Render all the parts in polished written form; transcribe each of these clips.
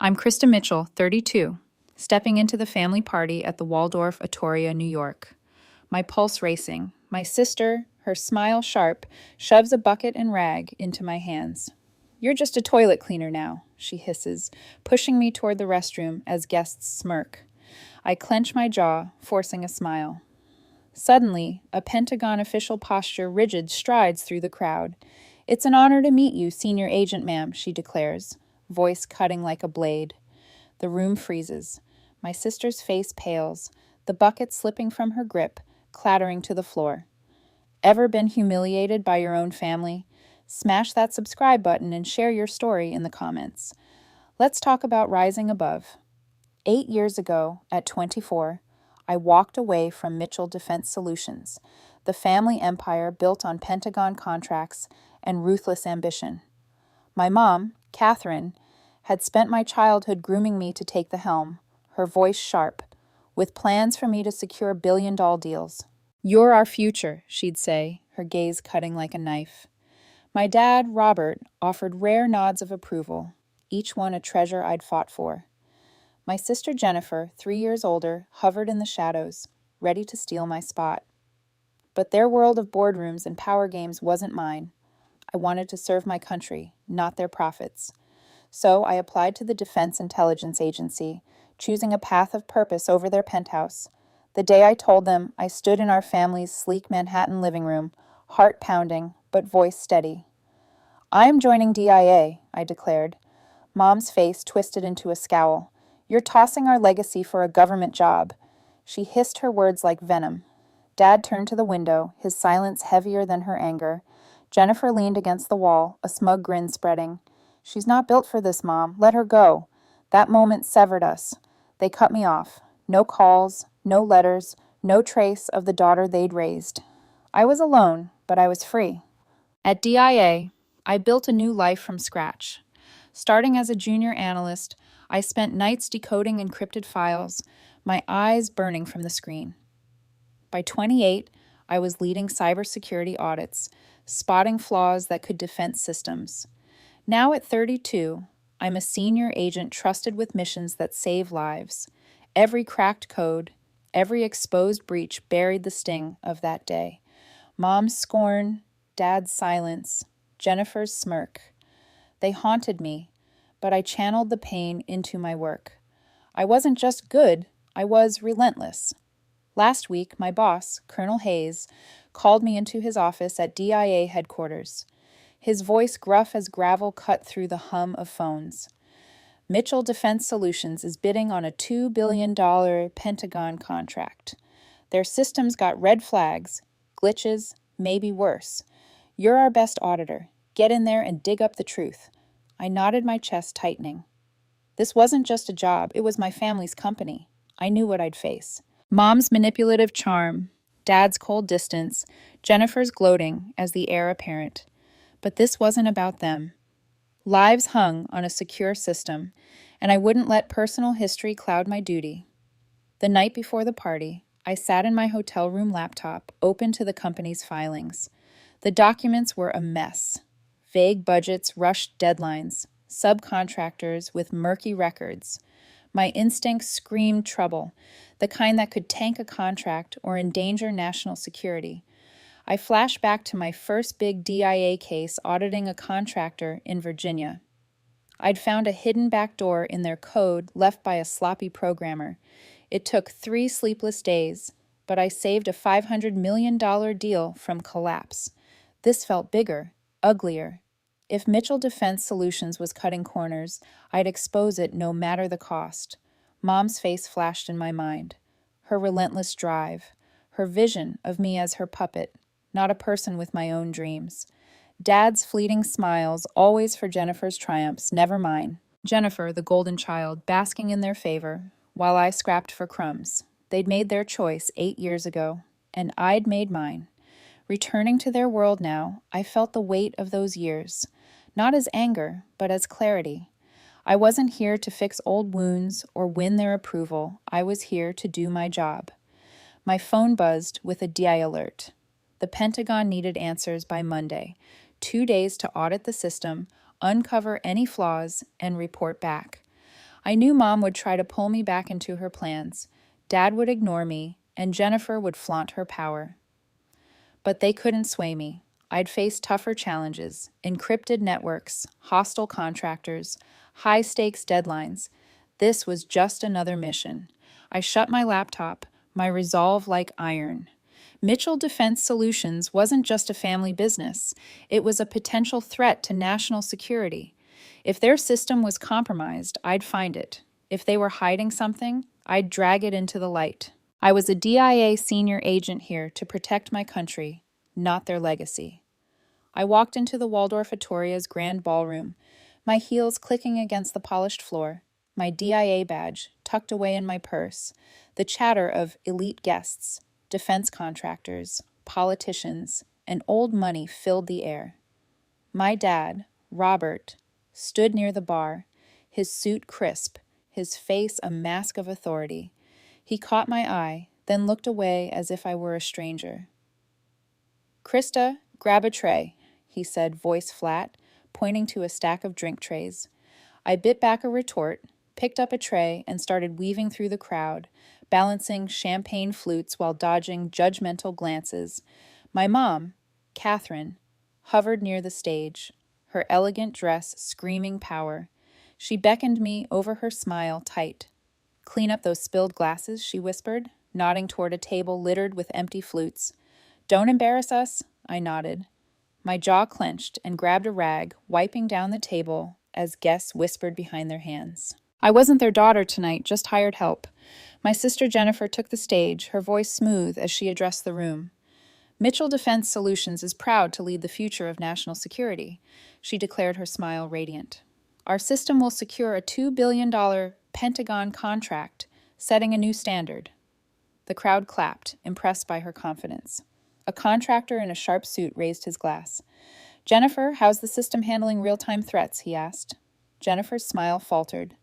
I'm Krista Mitchell, 32, stepping into the family party at the Waldorf Astoria, New York. My pulse racing. My sister, her smile sharp, shoves a bucket and rag into my hands. "You're just a toilet cleaner now," she hisses, pushing me toward the restroom as guests smirk. I clench my jaw, forcing a smile. Suddenly, a Pentagon official posture rigid strides through the crowd. "It's an honor to meet you, senior agent, ma'am," she declares, voice cutting like a blade. The room freezes. My sister's face pales, the bucket slipping from her grip, clattering to the floor. Ever been humiliated by your own family? Smash that subscribe button and share your story in the comments. Let's talk about rising above. 8 years ago, at 24, I walked away from Mitchell Defense Solutions, the family empire built on Pentagon contracts and ruthless ambition. My mom, Catherine, had spent my childhood grooming me to take the helm, her voice sharp, with plans for me to secure billion-dollar deals. "You're our future," she'd say, her gaze cutting like a knife. My dad, Robert, offered rare nods of approval, each one a treasure I'd fought for. My sister Jennifer, 3 years older, hovered in the shadows, ready to steal my spot. But their world of boardrooms and power games wasn't mine. I wanted to serve my country, not their profits. So I applied to the Defense Intelligence Agency, choosing a path of purpose over their penthouse. The day I told them, I stood in our family's sleek Manhattan living room, heart pounding, but voice steady. "I am joining DIA, I declared. Mom's face twisted into a scowl. "You're tossing our legacy for a government job." She hissed her words like venom. Dad turned to the window, his silence heavier than her anger. Jennifer leaned against the wall, a smug grin spreading. "She's not built for this, Mom. Let her go." That moment severed us. They cut me off. No calls, no letters, no trace of the daughter they'd raised. I was alone, but I was free. At DIA, I built a new life from scratch. Starting as a junior analyst, I spent nights decoding encrypted files, my eyes burning from the screen. By 28, I was leading cybersecurity audits, spotting flaws that could defend systems. Now at 32, I'm a senior agent trusted with missions that save lives. Every cracked code, every exposed breach buried the sting of that day. Mom's scorn, Dad's silence, Jennifer's smirk. They haunted me, but I channeled the pain into my work. I wasn't just good, I was relentless. Last week, my boss, Colonel Hayes, called me into his office at DIA headquarters. His voice gruff as gravel cut through the hum of phones. "Mitchell Defense Solutions is bidding on a $2 billion Pentagon contract. Their systems got red flags, glitches, maybe worse. You're our best auditor. Get in there and dig up the truth." I nodded, my chest tightening. This wasn't just a job, it was my family's company. I knew what I'd face. Mom's manipulative charm, Dad's cold distance, Jennifer's gloating as the heir apparent. But this wasn't about them. Lives hung on a secure system, and I wouldn't let personal history cloud my duty. The night before the party, I sat in my hotel room laptop, open to the company's filings. The documents were a mess. Vague budgets, rushed deadlines, subcontractors with murky records. My instincts screamed trouble, the kind that could tank a contract or endanger national security. I flashed back to my first big DIA case auditing a contractor in Virginia. I'd found a hidden backdoor in their code left by a sloppy programmer. It took 3 sleepless days, but I saved a $500 million deal from collapse. This felt bigger, uglier. If Mitchell Defense Solutions was cutting corners, I'd expose it no matter the cost. Mom's face flashed in my mind. Her relentless drive. Her vision of me as her puppet, not a person with my own dreams. Dad's fleeting smiles, always for Jennifer's triumphs, never mine. Jennifer, the golden child, basking in their favor, while I scrapped for crumbs. They'd made their choice 8 years ago, and I'd made mine. Returning to their world now, I felt the weight of those years, not as anger, but as clarity. I wasn't here to fix old wounds or win their approval. I was here to do my job. My phone buzzed with a DI alert. The Pentagon needed answers by Monday, 2 days to audit the system, uncover any flaws, and report back. I knew Mom would try to pull me back into her plans. Dad would ignore me, and Jennifer would flaunt her power. But they couldn't sway me. I'd face tougher challenges, encrypted networks, hostile contractors, high-stakes deadlines. This was just another mission. I shut my laptop, my resolve like iron. Mitchell Defense Solutions wasn't just a family business. It was a potential threat to national security. If their system was compromised, I'd find it. If they were hiding something, I'd drag it into the light. I was a DIA senior agent here to protect my country, not their legacy. I walked into the Waldorf Astoria's grand ballroom, my heels clicking against the polished floor, my DIA badge tucked away in my purse, the chatter of elite guests, defense contractors, politicians, and old money filled the air. My dad, Robert, stood near the bar, his suit crisp, his face a mask of authority. He caught my eye, then looked away as if I were a stranger. "Krista, grab a tray," he said, voice flat, pointing to a stack of drink trays. I bit back a retort, picked up a tray, and started weaving through the crowd, balancing champagne flutes while dodging judgmental glances. My mom, Catherine, hovered near the stage, her elegant dress screaming power. She beckoned me over her smile tight. "Clean up those spilled glasses," she whispered, nodding toward a table littered with empty flutes. "Don't embarrass us," I nodded. My jaw clenched and grabbed a rag, wiping down the table as guests whispered behind their hands. I wasn't their daughter tonight, just hired help. My sister Jennifer took the stage, her voice smooth as she addressed the room. "Mitchell Defense Solutions is proud to lead the future of national security," she declared, her smile radiant. "Our system will secure a $2 billion Pentagon contract, setting a new standard." The crowd clapped, impressed by her confidence. A contractor in a sharp suit raised his glass. "Jennifer, how's the system handling real-time threats?" he asked. Jennifer's smile faltered,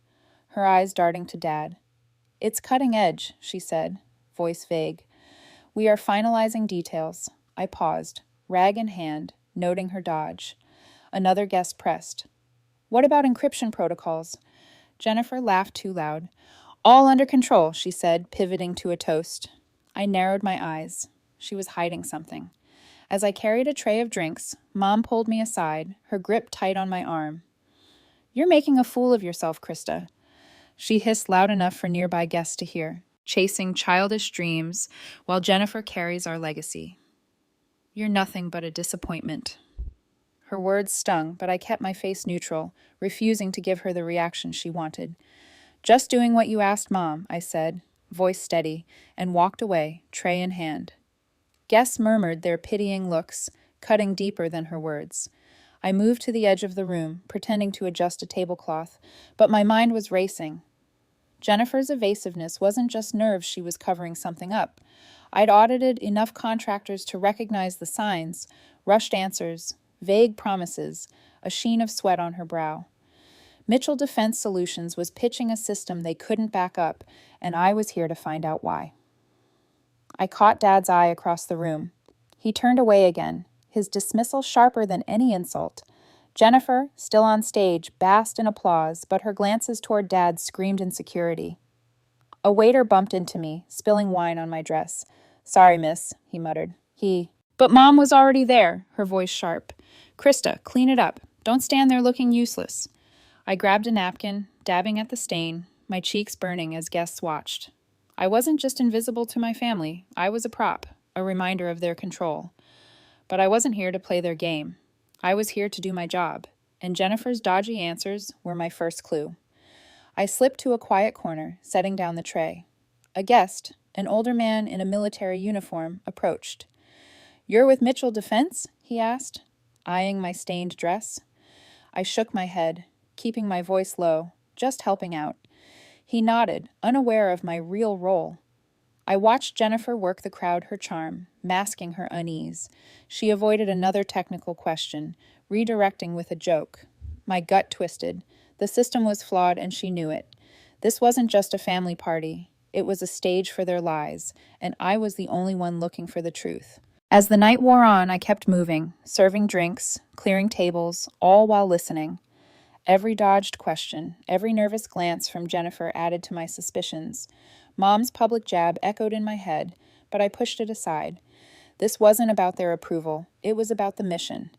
her eyes darting to Dad. "It's cutting edge," she said, voice vague. "We are finalizing details." I paused, rag in hand, noting her dodge. Another guest pressed. "What about encryption protocols?" Jennifer laughed too loud. "All under control," she said, pivoting to a toast. I narrowed my eyes. She was hiding something. As I carried a tray of drinks, Mom pulled me aside, her grip tight on my arm. "You're making a fool of yourself, Krista," she hissed loud enough for nearby guests to hear, "chasing childish dreams while Jennifer carries our legacy. You're nothing but a disappointment." Her words stung, but I kept my face neutral, refusing to give her the reaction she wanted. "Just doing what you asked, Mom," I said, voice steady, and walked away, tray in hand. Guests murmured their pitying looks, cutting deeper than her words. I moved to the edge of the room, pretending to adjust a tablecloth, but my mind was racing. Jennifer's evasiveness wasn't just nerves she was covering something up. I'd audited enough contractors to recognize the signs, rushed answers, vague promises, a sheen of sweat on her brow. Mitchell Defense Solutions was pitching a system they couldn't back up, and I was here to find out why. I caught Dad's eye across the room. He turned away again, his dismissal sharper than any insult. Jennifer, still on stage, basked in applause, but her glances toward Dad screamed insecurity. A waiter bumped into me, spilling wine on my dress. "Sorry, miss," he muttered. But Mom was already there, her voice sharp. "Krista, clean it up. Don't stand there looking useless." I grabbed a napkin, dabbing at the stain, my cheeks burning as guests watched. I wasn't just invisible to my family. I was a prop, a reminder of their control. But I wasn't here to play their game. I was here to do my job, and Jennifer's dodgy answers were my first clue. I slipped to a quiet corner, setting down the tray. A guest, an older man in a military uniform, approached. "You're with Mitchell Defense?" he asked, eyeing my stained dress. I shook my head, keeping my voice low, just helping out. He nodded, unaware of my real role. I watched Jennifer work the crowd her charm, masking her unease. She avoided another technical question, redirecting with a joke. My gut twisted. The system was flawed, and she knew it. This wasn't just a family party. It was a stage for their lies, and I was the only one looking for the truth. As the night wore on, I kept moving, serving drinks, clearing tables, all while listening. Every dodged question, every nervous glance from Jennifer added to my suspicions. Mom's public jab echoed in my head, but I pushed it aside. This wasn't about their approval, it was about the mission.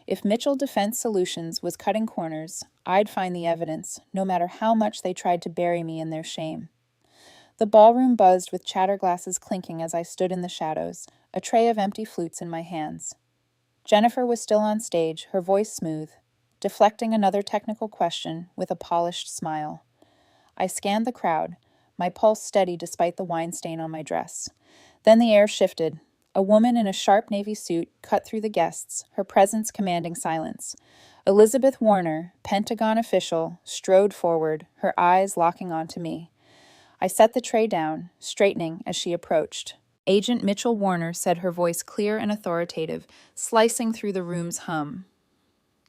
If Mitchell Defense Solutions was cutting corners, I'd find the evidence, no matter how much they tried to bury me in their shame. The ballroom buzzed with chatter glasses clinking as I stood in the shadows, a tray of empty flutes in my hands. Jennifer was still on stage, her voice smooth, deflecting another technical question with a polished smile. I scanned the crowd, my pulse steady despite the wine stain on my dress. Then the air shifted. A woman in a sharp navy suit cut through the guests, her presence commanding silence. Elizabeth Warner, Pentagon official, strode forward, her eyes locking onto me. I set the tray down, straightening as she approached. Agent Mitchell Warner said, her voice clear and authoritative, slicing through the room's hum.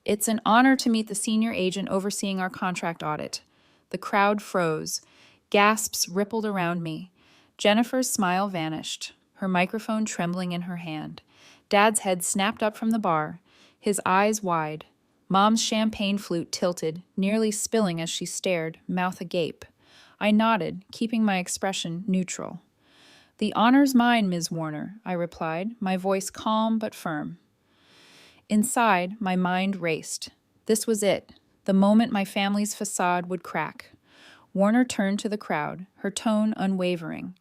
"It's an honor to meet the senior agent overseeing our contract audit." The crowd froze. Gasps rippled around me. Jennifer's smile vanished, her microphone trembling in her hand. Dad's head snapped up from the bar, his eyes wide. Mom's champagne flute tilted, nearly spilling as she stared, mouth agape. I nodded, keeping my expression neutral. "The honor's mine, Ms. Warner," I replied, my voice calm but firm. Inside, my mind raced. This was it, the moment my family's facade would crack. Warner turned to the crowd, her tone unwavering.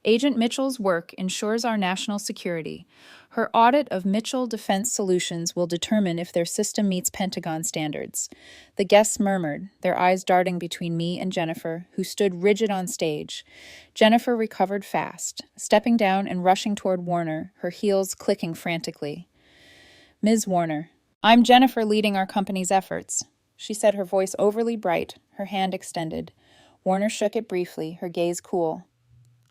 "Agent Mitchell's work ensures our national security. Her audit of Mitchell Defense Solutions will determine if their system meets Pentagon standards." The guests murmured, their eyes darting between me and Jennifer, who stood rigid on stage. Jennifer recovered fast, stepping down and rushing toward Warner, her heels clicking frantically. "Ms. Warner, I'm Jennifer leading our company's efforts," she said, her voice overly bright, her hand extended. Warner shook it briefly, her gaze cool.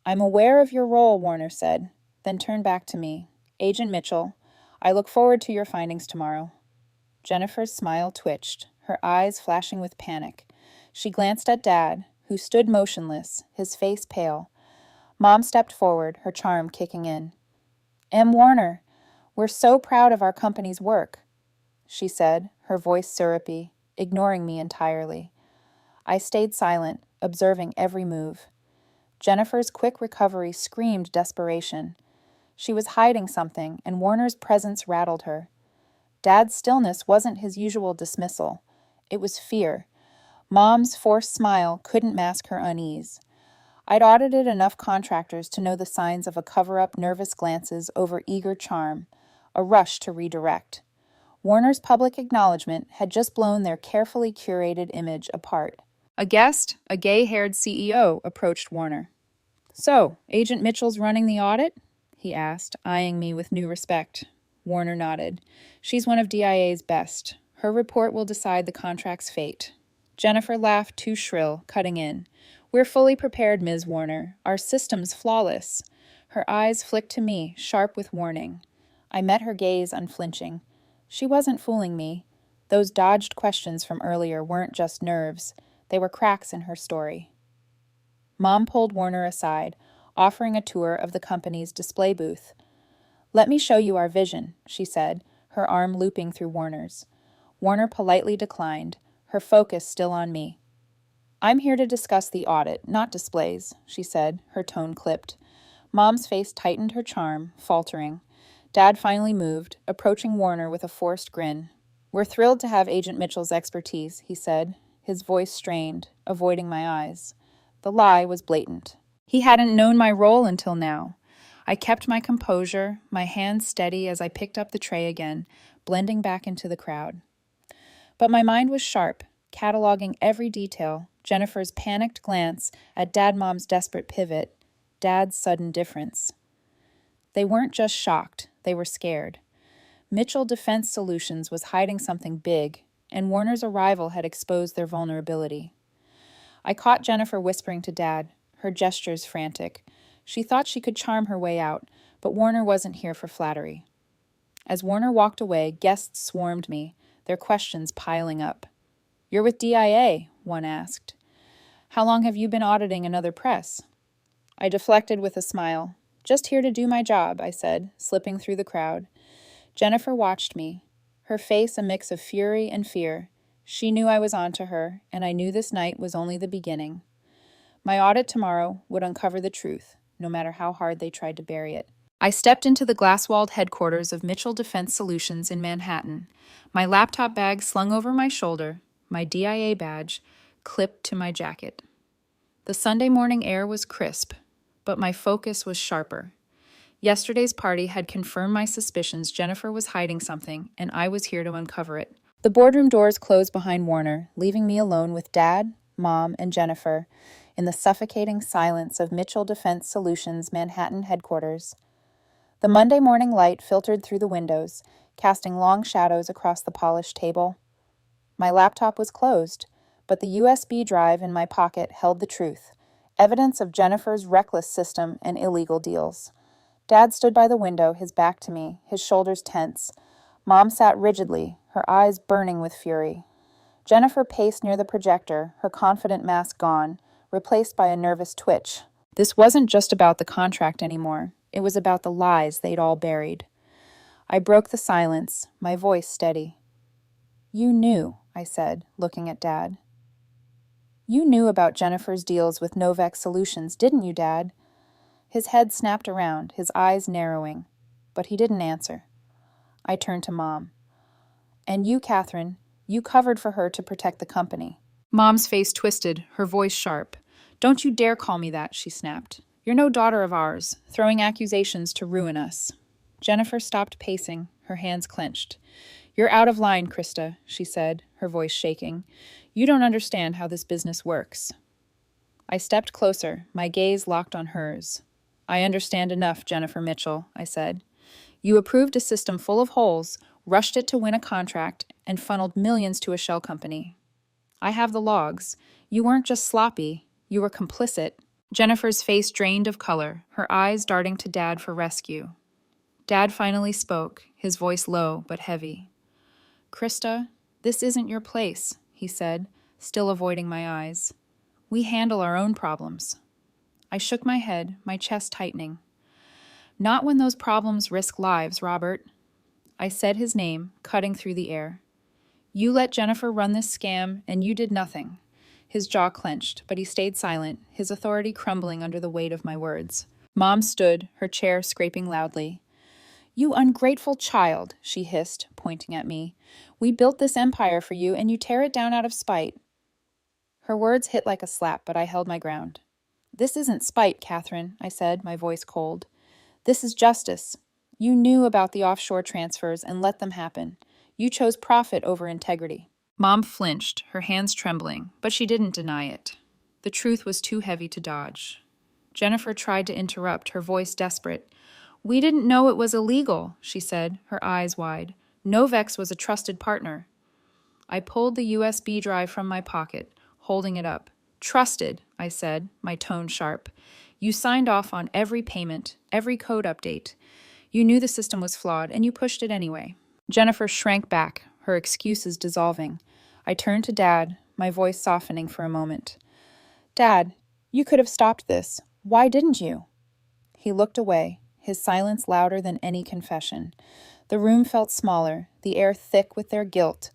"I'm aware of your role," Warner said, then turned back to me. "Agent Mitchell, I look forward to your findings tomorrow." Jennifer's smile twitched, her eyes flashing with panic. She glanced at Dad, who stood motionless, his face pale. Mom stepped forward, her charm kicking in. "M. Warner, we're so proud of our company's work," she said, her voice syrupy, ignoring me entirely. I stayed silent, observing every move. Jennifer's quick recovery screamed desperation. She was hiding something, and Warner's presence rattled her. Dad's stillness wasn't his usual dismissal. It was fear. Mom's forced smile couldn't mask her unease. I'd audited enough contractors to know the signs of a cover-up, nervous glances over eager charm, a rush to redirect. Warner's public acknowledgement had just blown their carefully curated image apart. A guest, a gay-haired CEO, approached Warner. "So, Agent Mitchell's running the audit?" he asked, eyeing me with new respect. Warner nodded. "She's one of DIA's best. Her report will decide the contract's fate." Jennifer laughed too shrill, cutting in. "We're fully prepared, Ms. Warner. Our system's flawless." Her eyes flicked to me, sharp with warning. I met her gaze unflinching. She wasn't fooling me. Those dodged questions from earlier weren't just nerves. They were cracks in her story. Mom pulled Warner aside, offering a tour of the company's display booth. "Let me show you our vision," she said, her arm looping through Warner's. Warner politely declined, her focus still on me. "I'm here to discuss the audit, not displays," she said, her tone clipped. Mom's face tightened her charm, faltering. Dad finally moved, approaching Warner with a forced grin. "We're thrilled to have Agent Mitchell's expertise," he said, his voice strained, avoiding my eyes. The lie was blatant. He hadn't known my role until now. I kept my composure, my hands steady as I picked up the tray again, blending back into the crowd. But my mind was sharp, cataloging every detail, Jennifer's panicked glance at Dad-Mom's desperate pivot, Dad's sudden difference. They weren't just shocked, they were scared. Mitchell Defense Solutions was hiding something big, and Warner's arrival had exposed their vulnerability. I caught Jennifer whispering to Dad, her gestures frantic. She thought she could charm her way out, but Warner wasn't here for flattery. As Warner walked away, guests swarmed me, their questions piling up. "You're with DIA," one asked. "How long have you been auditing another press?" I deflected with a smile. "Just here to do my job," I said, slipping through the crowd. Jennifer watched me, her face a mix of fury and fear. She knew I was on to her, and I knew this night was only the beginning. My audit tomorrow would uncover the truth, no matter how hard they tried to bury it. I stepped into the glass-walled headquarters of Mitchell Defense Solutions in Manhattan, my laptop bag slung over my shoulder, my DIA badge clipped to my jacket. The Sunday morning air was crisp, but my focus was sharper. Yesterday's party had confirmed my suspicions Jennifer was hiding something, and I was here to uncover it. The boardroom doors closed behind Warner, leaving me alone with Dad, Mom, and Jennifer in the suffocating silence of Mitchell Defense Solutions' Manhattan headquarters. The Monday morning light filtered through the windows, casting long shadows across the polished table. My laptop was closed, but the USB drive in my pocket held the truth, evidence of Jennifer's reckless system and illegal deals. Dad stood by the window, his back to me, his shoulders tense. Mom sat rigidly, her eyes burning with fury. Jennifer paced near the projector, her confident mask gone, replaced by a nervous twitch. This wasn't just about the contract anymore. It was about the lies they'd all buried. I broke the silence, my voice steady. "You knew," I said, looking at Dad. "You knew about Jennifer's deals with Novex Solutions, didn't you, Dad?" His head snapped around, his eyes narrowing, but he didn't answer. I turned to Mom. "And you, Catherine, you covered for her to protect the company." Mom's face twisted, her voice sharp. "Don't you dare call me that," she snapped. "You're no daughter of ours, throwing accusations to ruin us." Jennifer stopped pacing, her hands clenched. "You're out of line, Krista," she said, her voice shaking. "You don't understand how this business works." I stepped closer, my gaze locked on hers. "I understand enough, Jennifer Mitchell," I said. "You approved a system full of holes, rushed it to win a contract, and funneled millions to a shell company. I have the logs. You weren't just sloppy, you were complicit." Jennifer's face drained of color, her eyes darting to Dad for rescue. Dad finally spoke, his voice low but heavy. "Krista, this isn't your place," he said, still avoiding my eyes. "We handle our own problems." I shook my head, my chest tightening. "Not when those problems risk lives, Robert." I said his name, cutting through the air. "You let Jennifer run this scam, and you did nothing." His jaw clenched, but he stayed silent, his authority crumbling under the weight of my words. Mom stood, her chair scraping loudly. "You ungrateful child," she hissed, pointing at me. "We built this empire for you, and you tear it down out of spite." Her words hit like a slap, but I held my ground. "This isn't spite, Catherine," I said, my voice cold. "This is justice. You knew about the offshore transfers and let them happen. You chose profit over integrity." Mom flinched, her hands trembling, but she didn't deny it. The truth was too heavy to dodge. Jennifer tried to interrupt, her voice desperate. "We didn't know it was illegal," she said, her eyes wide. "Novex was a trusted partner." I pulled the USB drive from my pocket, holding it up. "Trusted," I said, my tone sharp. "You signed off on every payment, every code update. You knew the system was flawed, and you pushed it anyway." Jennifer shrank back, her excuses dissolving. I turned to Dad, my voice softening for a moment. "Dad, you could have stopped this. Why didn't you?" He looked away, his silence louder than any confession. The room felt smaller, the air thick with their guilt.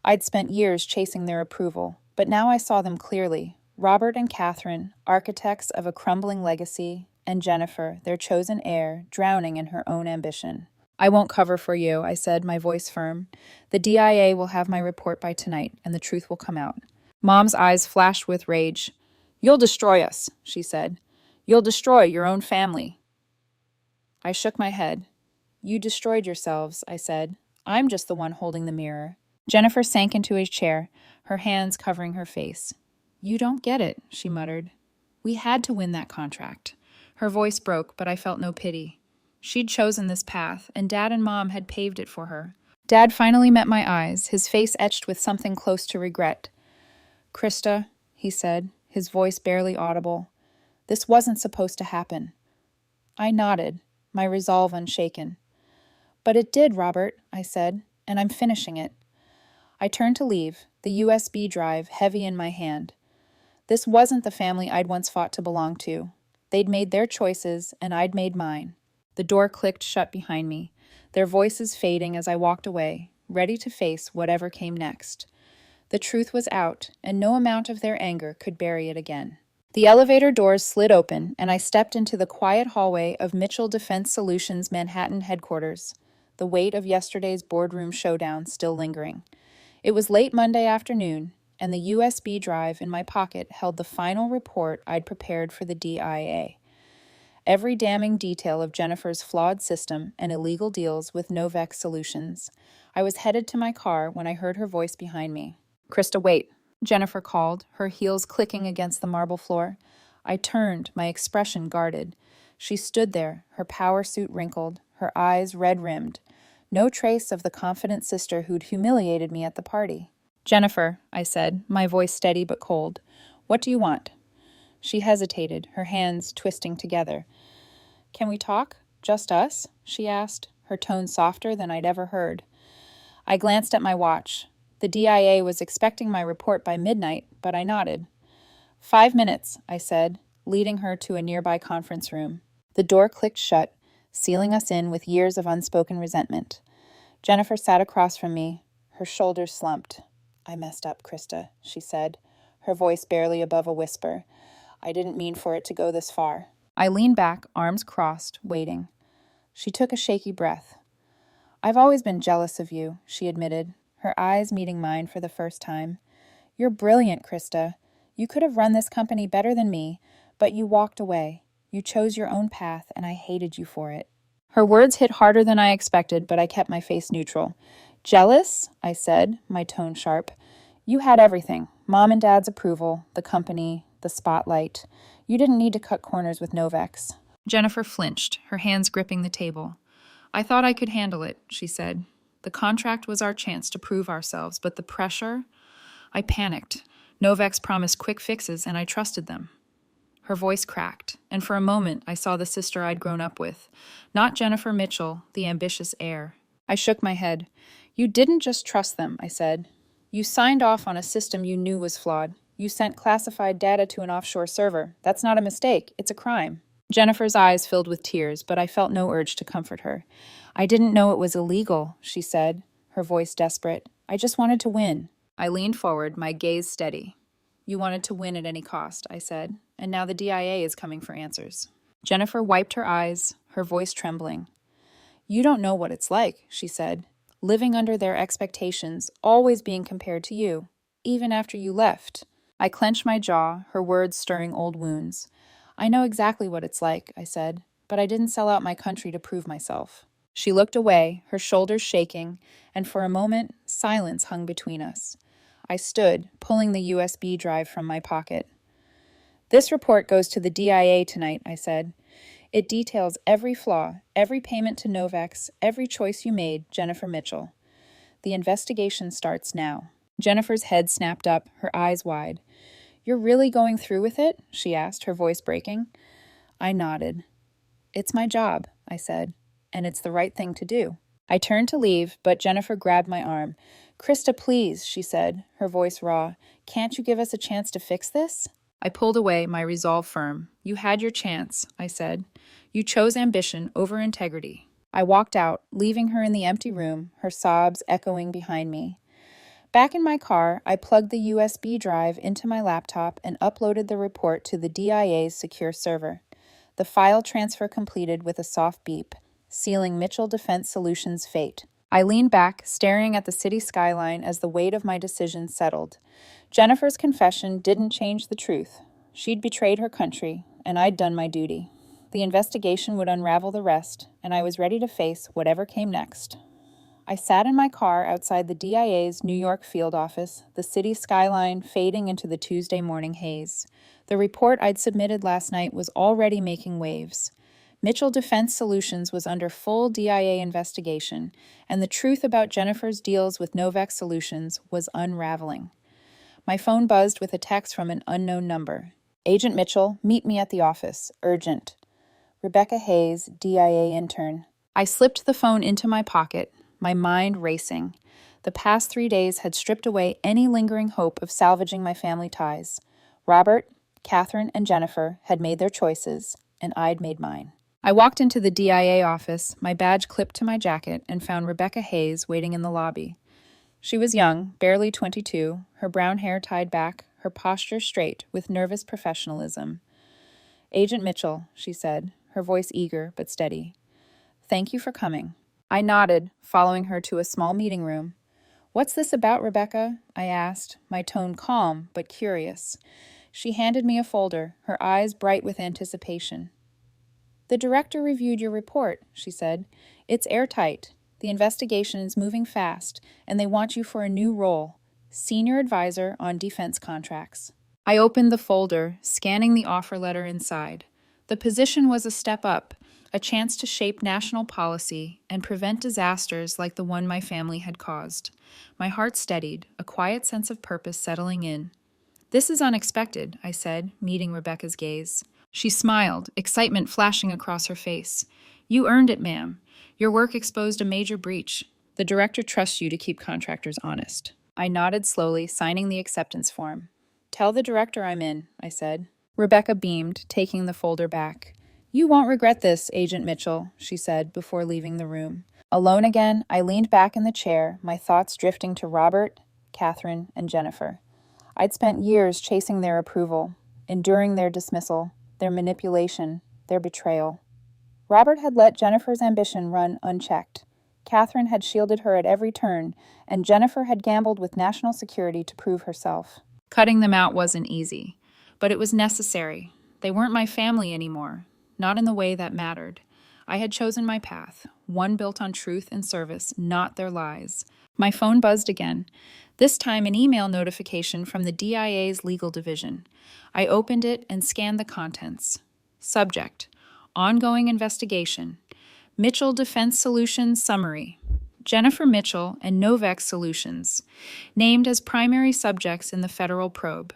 I'd spent years chasing their approval, but now I saw them clearly. Robert and Catherine, architects of a crumbling legacy, and Jennifer, their chosen heir, drowning in her own ambition. "I won't cover for you," I said, my voice firm. "The DIA will have my report by tonight, and the truth will come out." Mom's eyes flashed with rage. "You'll destroy us," she said. "You'll destroy your own family." I shook my head. "You destroyed yourselves," I said. "I'm just the one holding the mirror." Jennifer sank into a chair, her hands covering her face. "You don't get it," she muttered. "We had to win that contract." Her voice broke, but I felt no pity. She'd chosen this path, and Dad and Mom had paved it for her. Dad finally met my eyes, his face etched with something close to regret. "Krista," he said, his voice barely audible, "this wasn't supposed to happen." I nodded, my resolve unshaken. "But it did, Robert," I said, "and I'm finishing it." I turned to leave, the USB drive heavy in my hand. This wasn't the family I'd once fought to belong to. They'd made their choices, and I'd made mine. The door clicked shut behind me, their voices fading as I walked away, ready to face whatever came next. The truth was out, and no amount of their anger could bury it again. The elevator doors slid open, and I stepped into the quiet hallway of Mitchell Defense Solutions' Manhattan headquarters, the weight of yesterday's boardroom showdown still lingering. It was late Monday afternoon, and the USB drive in my pocket held the final report I'd prepared for the DIA. Every damning detail of Jennifer's flawed system and illegal deals with Novex Solutions. I was headed to my car when I heard her voice behind me. "Krista, wait," Jennifer called, her heels clicking against the marble floor. I turned, my expression guarded. She stood there, her power suit wrinkled, her eyes red-rimmed. No trace of the confident sister who'd humiliated me at the party. "Jennifer," I said, my voice steady but cold, "what do you want?" She hesitated, her hands twisting together. "Can we talk? Just us?" she asked, her tone softer than I'd ever heard. I glanced at my watch. The DIA was expecting my report by midnight, but I nodded. 5 minutes, I said, leading her to a nearby conference room. The door clicked shut, sealing us in with years of unspoken resentment. Jennifer sat across from me, her shoulders slumped. "I messed up, Krista," she said, her voice barely above a whisper. "I didn't mean for it to go this far." I leaned back, arms crossed, waiting. She took a shaky breath. "I've always been jealous of you," she admitted, her eyes meeting mine for the first time. "You're brilliant, Krista. You could have run this company better than me, but you walked away. You chose your own path, and I hated you for it." Her words hit harder than I expected, but I kept my face neutral. "Jealous?" I said, my tone sharp. "You had everything. Mom and Dad's approval, the company, the spotlight. You didn't need to cut corners with Novex." Jennifer flinched, her hands gripping the table. "I thought I could handle it," she said. "The contract was our chance to prove ourselves, but the pressure—" I panicked. Novex promised quick fixes, and I trusted them. Her voice cracked, and for a moment I saw the sister I'd grown up with. Not Jennifer Mitchell, the ambitious heir. I shook my head. "You didn't just trust them," I said. "You signed off on a system you knew was flawed. You sent classified data to an offshore server. That's not a mistake, it's a crime." Jennifer's eyes filled with tears, but I felt no urge to comfort her. "I didn't know it was illegal," she said, her voice desperate. "I just wanted to win." I leaned forward, my gaze steady. "You wanted to win at any cost," I said, "and now the DIA is coming for answers." Jennifer wiped her eyes, her voice trembling. "You don't know what it's like," she said, "living under their expectations, always being compared to you, even after you left." I clenched my jaw, her words stirring old wounds. "I know exactly what it's like," I said, "but I didn't sell out my country to prove myself." She looked away, her shoulders shaking, and for a moment, silence hung between us. I stood, pulling the USB drive from my pocket. "This report goes to the DIA tonight," I said. "It details every flaw, every payment to Novex, every choice you made, Jennifer Mitchell. The investigation starts now." Jennifer's head snapped up, her eyes wide. "You're really going through with it?" she asked, her voice breaking. I nodded. "It's my job," I said, "and it's the right thing to do." I turned to leave, but Jennifer grabbed my arm. "Krista, please," she said, her voice raw. "Can't you give us a chance to fix this?" I pulled away, my resolve firm. "You had your chance," I said. "You chose ambition over integrity." I walked out, leaving her in the empty room, her sobs echoing behind me. Back in my car, I plugged the USB drive into my laptop and uploaded the report to the DIA's secure server. The file transfer completed with a soft beep, sealing Mitchell Defense Solutions' fate. I leaned back, staring at the city skyline as the weight of my decision settled. Jennifer's confession didn't change the truth. She'd betrayed her country, and I'd done my duty. The investigation would unravel the rest, and I was ready to face whatever came next. I sat in my car outside the DIA's New York field office, the city skyline fading into the Tuesday morning haze. The report I'd submitted last night was already making waves. Mitchell Defense Solutions was under full DIA investigation, and the truth about Jennifer's deals with Novex Solutions was unraveling. My phone buzzed with a text from an unknown number. "Agent Mitchell, meet me at the office. Urgent. Rebecca Hayes, DIA intern." I slipped the phone into my pocket, my mind racing. The past 3 days had stripped away any lingering hope of salvaging my family ties. Robert, Catherine, and Jennifer had made their choices, and I'd made mine. I walked into the DIA office, my badge clipped to my jacket, and found Rebecca Hayes waiting in the lobby. She was young, barely 22, her brown hair tied back, her posture straight, with nervous professionalism. "Agent Mitchell," she said, her voice eager but steady. "Thank you for coming." I nodded, following her to a small meeting room. "What's this about, Rebecca?" I asked, my tone calm but curious. She handed me a folder, her eyes bright with anticipation. "The director reviewed your report," she said. "It's airtight. The investigation is moving fast, and they want you for a new role, senior advisor on defense contracts." I opened the folder, scanning the offer letter inside. The position was a step up, a chance to shape national policy and prevent disasters like the one my family had caused. My heart steadied, a quiet sense of purpose settling in. "This is unexpected," I said, meeting Rebecca's gaze. She smiled, excitement flashing across her face. "You earned it, ma'am. Your work exposed a major breach. The director trusts you to keep contractors honest." I nodded slowly, signing the acceptance form. "Tell the director I'm in," I said. Rebecca beamed, taking the folder back. "You won't regret this, Agent Mitchell," she said before leaving the room. Alone again, I leaned back in the chair, my thoughts drifting to Robert, Catherine, and Jennifer. I'd spent years chasing their approval, enduring their dismissal, their manipulation, their betrayal. Robert had let Jennifer's ambition run unchecked. Catherine had shielded her at every turn, and Jennifer had gambled with national security to prove herself. Cutting them out wasn't easy, but it was necessary. They weren't my family anymore, not in the way that mattered. I had chosen my path, one built on truth and service, not their lies. My phone buzzed again, this time an email notification from the DIA's legal division. I opened it and scanned the contents. Subject: Ongoing investigation. Mitchell Defense Solutions Summary. Jennifer Mitchell and Novex Solutions, named as primary subjects in the federal probe.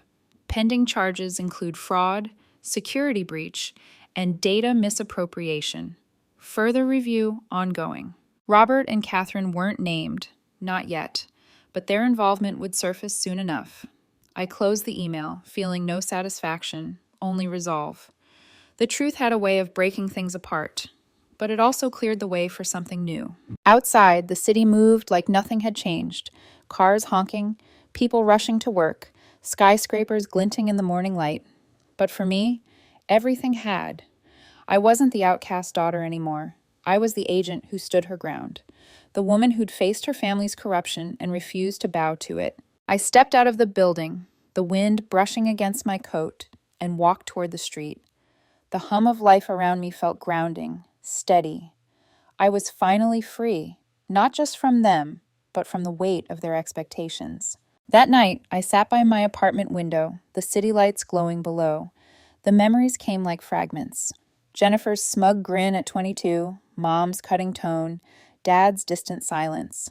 Pending charges include fraud, security breach, and data misappropriation. Further review ongoing. Robert and Catherine weren't named, not yet, but their involvement would surface soon enough. I closed the email, feeling no satisfaction, only resolve. The truth had a way of breaking things apart, but it also cleared the way for something new. Outside, the city moved like nothing had changed. Cars honking, people rushing to work, skyscrapers glinting in the morning light. But for me, everything had. I wasn't the outcast daughter anymore. I was the agent who stood her ground, the woman who'd faced her family's corruption and refused to bow to it. I stepped out of the building, the wind brushing against my coat, and walked toward the street. The hum of life around me felt grounding, steady. I was finally free, not just from them, but from the weight of their expectations. That night, I sat by my apartment window, the city lights glowing below. The memories came like fragments. Jennifer's smug grin at 22, Mom's cutting tone, Dad's distant silence.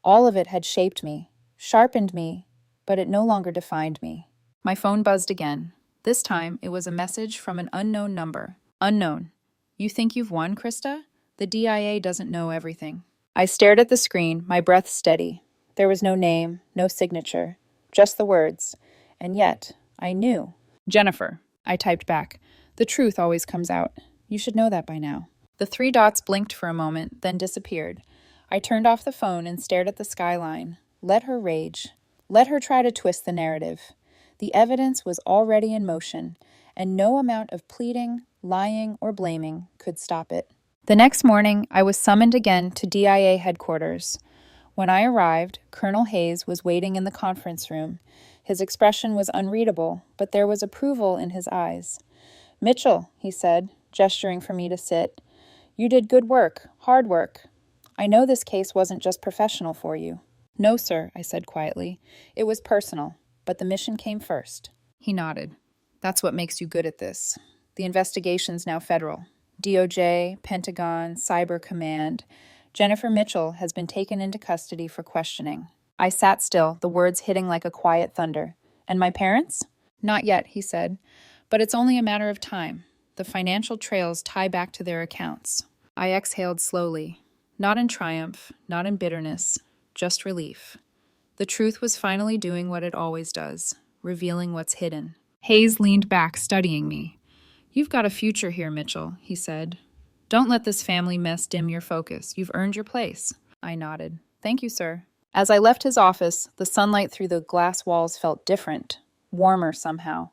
All of it had shaped me, sharpened me, but it no longer defined me. My phone buzzed again. This time, it was a message from an unknown number. Unknown. "You think you've won, Krista? The DIA doesn't know everything." I stared at the screen, my breath steady. There was no name, no signature, just the words. And yet, I knew. "Jennifer," I typed back. "The truth always comes out. You should know that by now." The three dots blinked for a moment, then disappeared. I turned off the phone and stared at the skyline. Let her rage. Let her try to twist the narrative. The evidence was already in motion, and no amount of pleading, lying, or blaming could stop it. The next morning, I was summoned again to DIA headquarters. When I arrived, Colonel Hayes was waiting in the conference room. His expression was unreadable, but there was approval in his eyes. "Mitchell," he said, gesturing for me to sit, "you did good work, hard work. I know this case wasn't just professional for you." "No, sir," I said quietly. "It was personal, but the mission came first." He nodded. "That's what makes you good at this. The investigation's now federal. DOJ, Pentagon, Cyber Command. Jennifer Mitchell has been taken into custody for questioning." I sat still, the words hitting like a quiet thunder. "And my parents?" "Not yet," he said. "But it's only a matter of time. The financial trails tie back to their accounts." I exhaled slowly. Not in triumph, not in bitterness, just relief. The truth was finally doing what it always does, revealing what's hidden. Hayes leaned back, studying me. "You've got a future here, Mitchell," he said. "Don't let this family mess dim your focus. You've earned your place." I nodded. "Thank you, sir." As I left his office, the sunlight through the glass walls felt different, warmer somehow.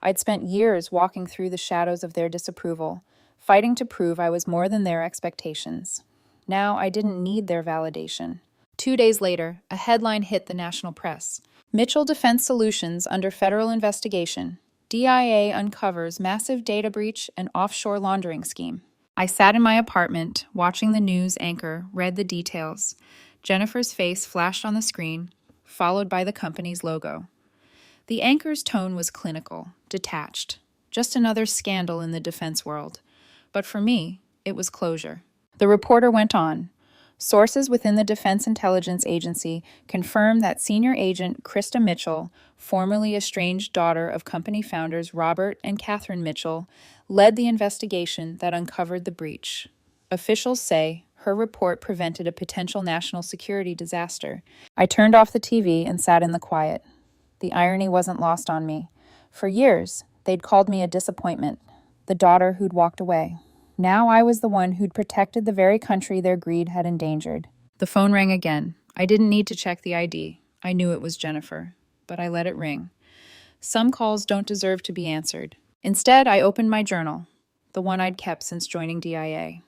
I'd spent years walking through the shadows of their disapproval, fighting to prove I was more than their expectations. Now I didn't need their validation. 2 days later, a headline hit the national press. Mitchell Defense Solutions under federal investigation. DIA uncovers massive data breach and offshore laundering scheme. I sat in my apartment, watching the news anchor read the details. Jennifer's face flashed on the screen, followed by the company's logo. The anchor's tone was clinical, detached. Just another scandal in the defense world. But for me, it was closure. The reporter went on. Sources within the Defense Intelligence Agency confirm that senior agent Krista Mitchell, formerly estranged daughter of company founders Robert and Catherine Mitchell, led the investigation that uncovered the breach. Officials say her report prevented a potential national security disaster. I turned off the TV and sat in the quiet. The irony wasn't lost on me. For years, they'd called me a disappointment, the daughter who'd walked away. Now I was the one who'd protected the very country their greed had endangered. The phone rang again. I didn't need to check the ID. I knew it was Jennifer, but I let it ring. Some calls don't deserve to be answered. Instead, I opened my journal, the one I'd kept since joining DIA.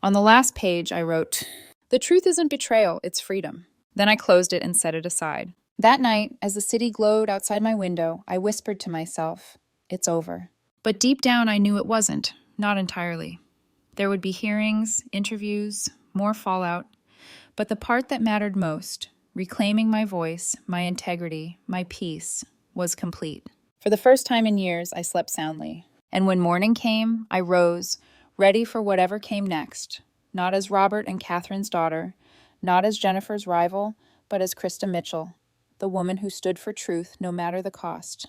On the last page, I wrote, "The truth isn't betrayal, it's freedom." Then I closed it and set it aside. That night, as the city glowed outside my window, I whispered to myself, "It's over." But deep down, I knew it wasn't. Not entirely. There would be hearings, interviews, more fallout. But the part that mattered most, reclaiming my voice, my integrity, my peace, was complete. For the first time in years, I slept soundly. And when morning came, I rose, ready for whatever came next. Not as Robert and Catherine's daughter, not as Jennifer's rival, but as Krista Mitchell, the woman who stood for truth no matter the cost.